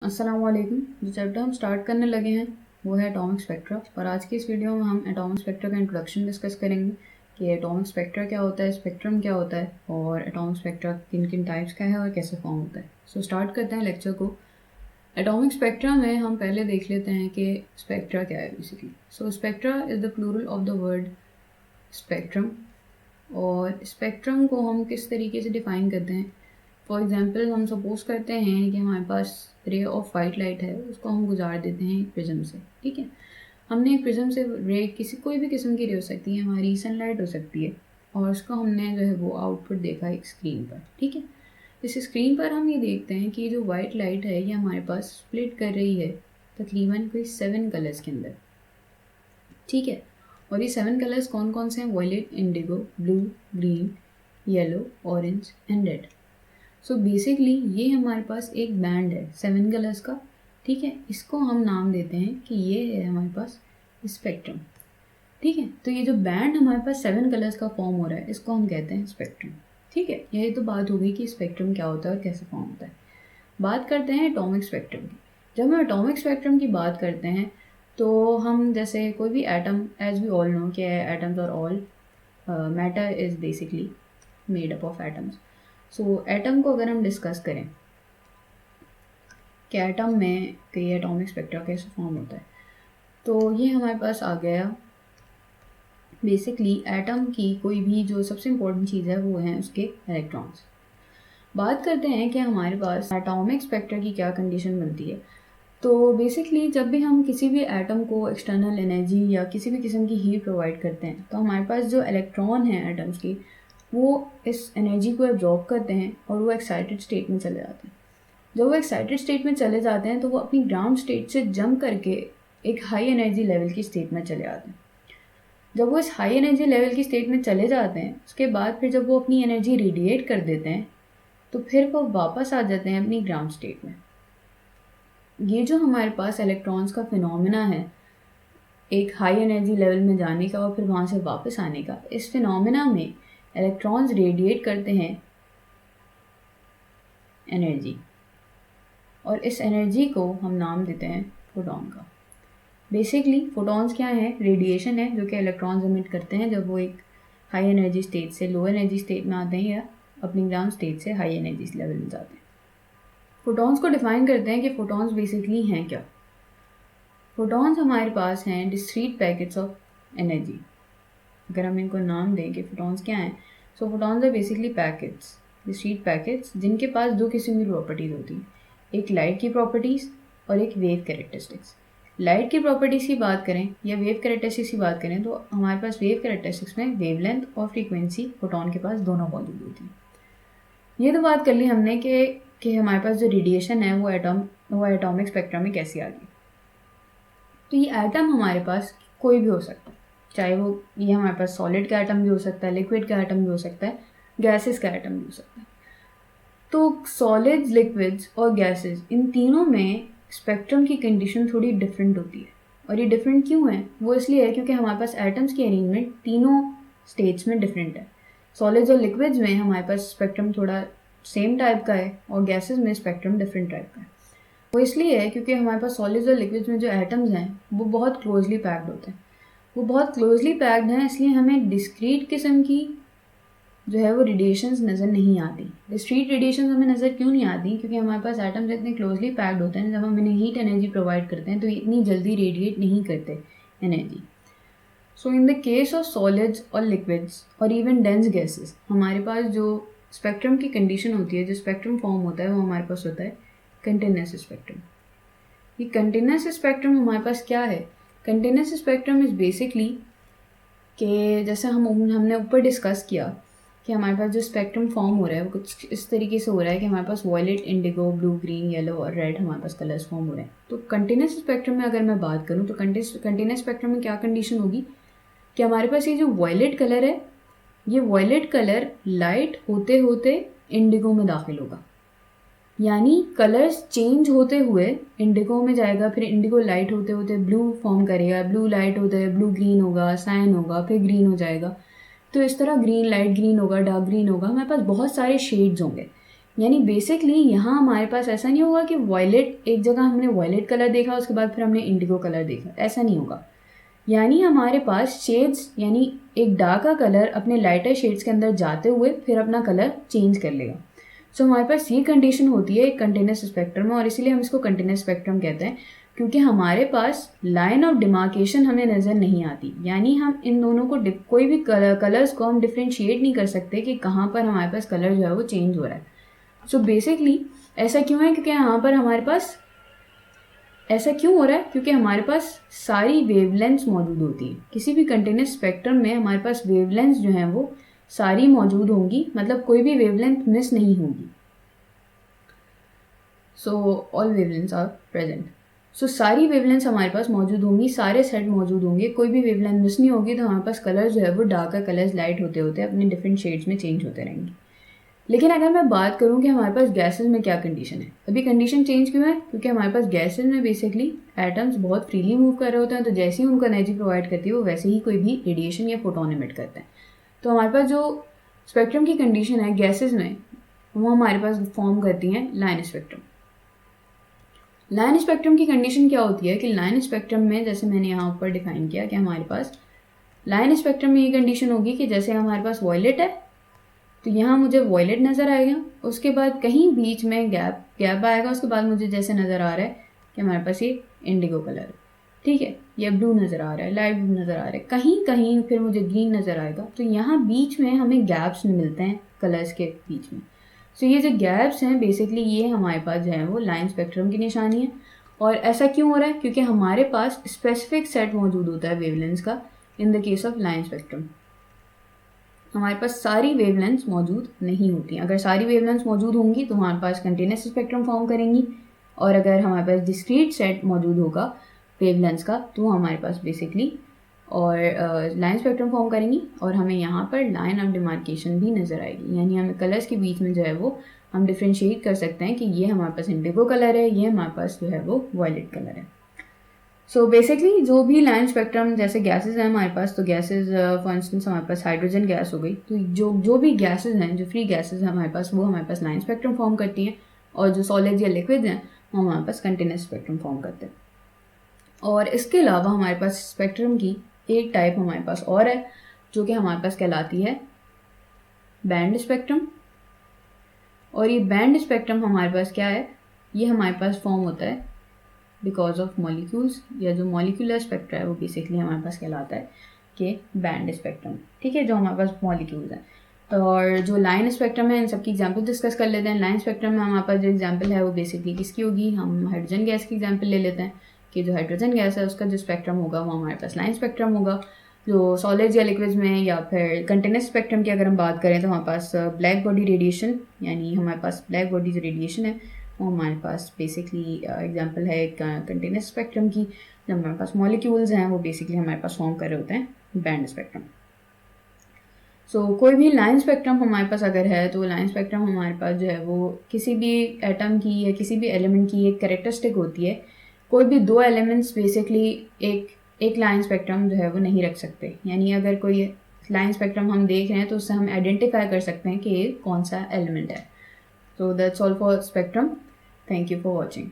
अस्सलाम वालेकुम। जो चैप्टर हम स्टार्ट करने लगे हैं वो है एटॉमिक स्पेक्ट्रा, और आज की इस वीडियो में हम एटॉमिक स्पेक्ट्रा का इंट्रोडक्शन डिस्कस करेंगे कि एटॉमिक स्पेक्ट्रा क्या होता है, स्पेक्ट्रम क्या होता है और एटॉमिक स्पेक्ट्रा किन किन टाइप्स का है और कैसे फॉर्म होता है। सो स्टार्ट करते हैं लेक्चर को। एटॉमिक स्पेक्ट्रा में हम पहले देख लेते हैं कि स्पेक्ट्रा क्या है basically. So spectra is the plural of the word spectrum, और स्पेक्ट्रम को हम किस तरीके से डिफ़ाइन करते हैं। फॉर एग्ज़ाम्पल हम सपोज करते हैं कि हमारे पास रे ऑफ वाइट लाइट है, उसको हम गुजार देते हैं एक प्रिज्म से। ठीक है, हमने एक प्रिज्म से रे कोई भी किस्म की रे हो सकती है, हमारी सनलाइट हो सकती है, और उसको हमने जो है वो आउटपुट देखा एक स्क्रीन पर। ठीक है, इस स्क्रीन पर हम ये देखते हैं कि जो वाइट लाइट है ये हमारे पास स्प्लिट कर रही है तकरीबन कोई 7 कलर्स के अंदर। ठीक है, और ये 7 कलर्स कौन कौन से हैं? Violet, indigo, blue, green, yellow, orange and red. So basically ये हमारे पास एक बैंड है 7 कलर्स का। ठीक है, इसको हम नाम देते हैं कि ये है हमारे पास स्पेक्ट्रम। ठीक है, तो ये जो बैंड हमारे पास 7 कलर्स का फॉर्म हो रहा है इसको हम कहते हैं स्पेक्ट्रम। ठीक है, यही तो बात हो गई कि स्पेक्ट्रम क्या होता है और कैसे फॉर्म होता है। बात करते हैं एटॉमिक स्पेक्ट्रम की। जब हम एटॉमिक स्पेक्ट्रम की बात करते हैं तो हम जैसे कोई भी atom, as we all know कि atoms are all matter is basically made up of atoms. So atom को अगर हम डिस्कस करें कि एटम में कई एटॉमिक स्पेक्ट्रा कैसे फॉर्म होता है, तो ये हमारे पास आ गया। बेसिकली एटम की कोई भी जो सबसे इम्पोर्टेंट चीज़ है वो है उसके इलेक्ट्रॉन्स। बात करते हैं कि हमारे पास एटॉमिक स्पेक्ट्रा की क्या कंडीशन बनती है। तो बेसिकली जब भी हम किसी भी एटम को एक्सटर्नल एनर्जी या किसी भी किस्म की हीट प्रोवाइड करते हैं तो हमारे पास जो इलेक्ट्रॉन हैं एटम्स की, वो इस एनर्जी को एब्जॉर्ब करते हैं और वो एक्साइटेड स्टेट में चले जाते हैं। जब वो एक्साइटेड स्टेट में चले जाते हैं तो वो अपनी ग्राउंड स्टेट से जंप करके एक हाई एनर्जी लेवल की स्टेट में चले जाते हैं। जब वो इस हाई एनर्जी लेवल की स्टेट में चले जाते हैं उसके बाद फिर जब वो अपनी एनर्जी रेडिएट कर देते हैं तो फिर वो वापस आ जाते हैं अपनी ग्राउंड स्टेट में। ये जो हमारे पास इलेक्ट्रॉन्स का फिनोमेना है, एक हाई एनर्जी लेवल में जाने का और फिर वहाँ से वापस आने का, इस फिनोमेना में इलेक्ट्रॉन्स रेडिएट करते हैं एनर्जी, और इस एनर्जी को हम नाम देते हैं फोटॉन का। बेसिकली फोटॉन्स क्या है? रेडिएशन है जो कि इलेक्ट्रॉन्स एमिट करते हैं जब वो एक हाई एनर्जी स्टेट से लो एनर्जी स्टेट में आते हैं या अपनी ग्राउंड स्टेट से हाई एनर्जी लेवल में जाते हैं। फोटॉन्स को डिफाइन करते हैं कि फोटॉन्स बेसिकली हैं क्या। फोटॉन्स हमारे पास हैं डिस्क्रीट पैकेट्स ऑफ एनर्जी। अगर हम इनको नाम दें कि फोटॉन्स क्या हैं, so photons are basically packets, discrete packets जिनके पास दो किस्म की प्रॉपर्टीज़ होती हैं, एक लाइट की प्रॉपर्टीज़ और एक वेव कैरेक्टरिस्टिक्स। लाइट की प्रॉपर्टीज़ की बात करें या वेव कैरेक्टरिस्टिक्स की बात करें तो हमारे पास वेव कैरेक्टरिस्टिक्स में वेवलेंथ और फ्रीक्वेंसी फोटॉन के पास दोनों मौजूद होती हैं। ये तो बात कर ली हमने कि हमारे पास जो रेडिएशन है वो एटॉमिक स्पेक्ट्रम में कैसी आ गई। तो ये एटम हमारे पास कोई भी हो सकता है, चाहे वो ये हमारे पास सॉलिड का एटम भी हो सकता है, लिक्विड का एटम भी हो सकता है, गैसेस का एटम भी हो सकता है। तो सॉलिड्स, लिक्विड्स और गैसेस, इन तीनों में स्पेक्ट्रम की कंडीशन थोड़ी डिफरेंट होती है। और ये डिफरेंट क्यों है? वो इसलिए है क्योंकि हमारे पास एटम्स की अरेंजमेंट तीनों स्टेट्स में डिफरेंट है। सॉलिड्स और लिक्विड्स में हमारे पास स्पेक्ट्रम थोड़ा सेम टाइप का है और गैसेस में स्पेक्ट्रम डिफरेंट टाइप का है। वो इसलिए है क्योंकि हमारे पास सॉलिड्स और लिक्विड्स में जो एटम्स हैं वो बहुत क्लोजली पैक्ड होते हैं। वो बहुत क्लोजली पैक्ड हैं, इसलिए हमें डिस्क्रीट किस्म की जो है वो रेडिएशंस नज़र नहीं आती। डिस्क्रीट रेडिएशंस हमें नज़र क्यों नहीं आती? क्योंकि हमारे पास एटम्स इतने क्लोजली पैक्ड होते हैं, जब हम इन्हें हीट एनर्जी प्रोवाइड करते हैं तो इतनी जल्दी रेडिएट नहीं करते energy. So in the case of solids और लिक्विड्स और इवन डेंस गैसेस, हमारे पास जो स्पेक्ट्रम की कंडीशन होती है, जो स्पेक्ट्रम फॉर्म होता है, वो हमारे पास होता है कंटिन्यूअस स्पेक्ट्रम। ये कंटिन्यूअस स्पेक्ट्रम हमारे पास क्या है? कंटिन्यूअस स्पेक्ट्रम इज़ बेसिकली कि जैसे हमने ऊपर डिस्कस किया कि हमारे पास जो स्पेक्ट्रम फॉर्म हो रहा है वो कुछ इस तरीके से हो रहा है कि हमारे पास violet, indigo, blue, green, yellow और रेड हमारे पास कलर्स फॉर्म हो रहे हैं। तो कंटिन्यूअस स्पेक्ट्रम में अगर मैं बात करूँ तो कंटिन्यूअस स्पेक्ट्रम में क्या कंडीशन होगी कि हमारे पास ये जो वायलेट कलर है, ये वायलेट कलर लाइट होते होते इंडिगो में दाखिल होगा, यानी कलर्स चेंज होते हुए इंडिगो में जाएगा, फिर इंडिगो लाइट होते होते ब्लू फॉर्म करेगा, ब्लू लाइट होते हुए ब्लू ग्रीन होगा, साइन होगा, फिर ग्रीन हो जाएगा। तो इस तरह ग्रीन लाइट ग्रीन होगा, डार्क ग्रीन होगा, हमारे पास बहुत सारे शेड्स होंगे। यानी बेसिकली यहाँ हमारे पास ऐसा नहीं होगा कि वॉयलेट, एक जगह हमने वॉयलेट कलर देखा उसके बाद फिर हमने इंडिगो कलर देखा, ऐसा नहीं होगा। यानी हमारे पास शेड्स, यानी एक डार्क कलर अपने लाइटर शेड्स के अंदर जाते हुए फिर अपना कलर चेंज कर लेगा। सो हमारे पास ये कंडीशन होती है एक कंटिन्यूस स्पेक्ट्रम में, और इसीलिए हम इसको कंटिन्यूस स्पेक्ट्रम कहते हैं, क्योंकि हमारे पास लाइन ऑफ डिमार्केशन हमें नज़र नहीं आती। यानी हम इन दोनों को कोई भी कलर्स को हम डिफ्रेंशिएट नहीं कर सकते कि कहाँ पर हमारे पास कलर जो है वो चेंज हो रहा है। सो बेसिकली ऐसा क्यों है, क्योंकि यहाँ पर हमारे पास ऐसा क्यों हो रहा है, क्योंकि हमारे पास सारी वेवलेंथ्स मौजूद होती हैं। किसी भी कंटिन्यूस स्पेक्ट्रम में हमारे पास वेवलेंथ्स जो हैं वो सारी मौजूद होंगी, मतलब कोई भी वेवलेंथ मिस नहीं होगी। So all wavelengths are present. So सारी वेवलेंथ्स हमारे पास मौजूद होंगी, सारे सेट मौजूद होंगे, कोई भी वेवलेंथ मिस नहीं होगी, तो हमारे पास कलर जो है वो डार्कर कलर्स लाइट होते होते अपने डिफरेंट शेड्स में चेंज होते रहेंगे। लेकिन अगर मैं बात करूं कि हमारे पास गैसेस में क्या कंडीशन है, अभी कंडीशन चेंज क्यों है, क्योंकि हमारे पास गैसेस में बेसिकली एटम्स बहुत फ्रीली मूव कर रहे होते हैं, तो जैसे ही उनको एनर्जी प्रोवाइड करती है वो वैसे ही कोई भी रेडिएशन या फोटोन इमिट करते हैं। तो हमारे पास जो स्पेक्ट्रम की कंडीशन है गैसेस में, वो हमारे पास फॉर्म करती हैं लाइन स्पेक्ट्रम। लाइन स्पेक्ट्रम की कंडीशन क्या होती है कि लाइन स्पेक्ट्रम में, जैसे मैंने यहाँ ऊपर डिफाइन किया कि हमारे पास लाइन स्पेक्ट्रम में ये कंडीशन होगी कि जैसे हमारे पास वॉयलेट है तो यहाँ मुझे वॉयलेट नज़र आएगा, उसके बाद कहीं बीच में गैप आएगा, उसके बाद मुझे जैसे नज़र आ रहा है कि हमारे पास ये इंडिगो कलर है, ठीक है, ये ब्लू नज़र आ रहा है, लाइट ब्लू नज़र आ रहा है, कहीं कहीं फिर मुझे ग्रीन नज़र आएगा। तो यहाँ बीच में हमें गैप्स मिलते हैं कलर्स के बीच में। सो ये जो गैप्स हैं बेसिकली ये हमारे पास जो है वो लाइन स्पेक्ट्रम की निशानी है। और ऐसा क्यों हो रहा है, क्योंकि हमारे पास स्पेसिफिक सेट मौजूद होता है वेवलेंथ्स का। In the case of line spectrum हमारे पास सारी वेवलेंथ्स मौजूद नहीं होती। अगर सारी वेवलेंथ्स मौजूद होंगी तो हमारे पास कंटिन्यूस स्पेक्ट्रम फॉर्म करेंगी, और अगर हमारे पास डिस्क्रीट सेट मौजूद होगा वेवलेंथ्स का तो हमारे पास बेसिकली और लाइन स्पेक्ट्रम फॉर्म करेंगी, और हमें यहाँ पर लाइन ऑफ डिमार्केशन भी नज़र आएगी। यानी हमें कलर्स के बीच में जो है वो हम डिफ्रेंशिएट कर सकते हैं कि ये हमारे पास इंडिगो कलर है, ये हमारे पास जो है वो वॉयलेट कलर है। सो बेसिकली जो भी लाइन स्पेक्ट्रम, जैसे गैसेस हैं हमारे पास, तो गैसेस फॉर इंस्टेंस हमारे पास हाइड्रोजन गैस हो गई, तो जो भी गैसेस हैं, जो फ्री गैसेस हैं हमारे पास, वो हमारे पास लाइन स्पेक्ट्रम फॉर्म करती हैं, और जो सॉलिड या लिक्विड हैं वो हमारे पास कंटिन्यूस स्पेक्ट्रम फॉर्म करते हैं। और इसके अलावा हमारे पास स्पेक्ट्रम की एक टाइप हमारे पास और है जो कि हमारे पास कहलाती है बैंड स्पेक्ट्रम। और ये बैंड स्पेक्ट्रम हमारे पास क्या है, ये हमारे पास फॉर्म होता है बिकॉज ऑफ मॉलिक्यूल्स, या जो मॉलिक्यूलर स्पेक्ट्रा है वो बेसिकली हमारे पास कहलाता है कि बैंड स्पेक्ट्रम, ठीक है, जो हमारे पास मॉलिक्यूल्स हैं। तो और जो लाइन स्पेक्ट्रम है इन सबकी एग्जांपल डिस्कस कर लेते हैं। लाइन स्पेक्ट्रम में हमारे पास जो एग्जांपल है वो बेसिकली किसकी होगी, हम हाइड्रोजन गैस की एग्जांपल ले लेते हैं कि जो हाइड्रोजन गैस है उसका जो स्पेक्ट्रम होगा वो हमारे पास लाइन स्पेक्ट्रम होगा। जो सॉलिड्स या लिक्विड्स में या फिर कंटिन्यूस स्पेक्ट्रम की अगर हम बात करें तो हमारे पास ब्लैक बॉडी रेडिएशन, यानी हमारे पास ब्लैक बॉडी जो रेडिएशन है वो हमारे पास बेसिकली एग्जांपल है कंटिन्यूस स्पेक्ट्रम की। जब हमारे पास मॉलिक्यूल्स हैं वो बेसिकली हमारे पास फॉर्म कर रहे होते हैं बैंड स्पेक्ट्रम। सो कोई भी लाइन स्पेक्ट्रम हमारे पास अगर है तो लाइन स्पेक्ट्रम हमारे पास जो है वो किसी भी एटम की या किसी भी एलिमेंट की एक कैरेक्टरिस्टिक होती है। कोई भी दो एलिमेंट्स बेसिकली एक लाइन स्पेक्ट्रम जो है वो नहीं रख सकते। यानी अगर कोई लाइन स्पेक्ट्रम हम देख रहे हैं तो उससे हम आइडेंटिफाई कर सकते हैं कि ये कौन सा एलिमेंट है। So that's all for spectrum. Thank you for watching.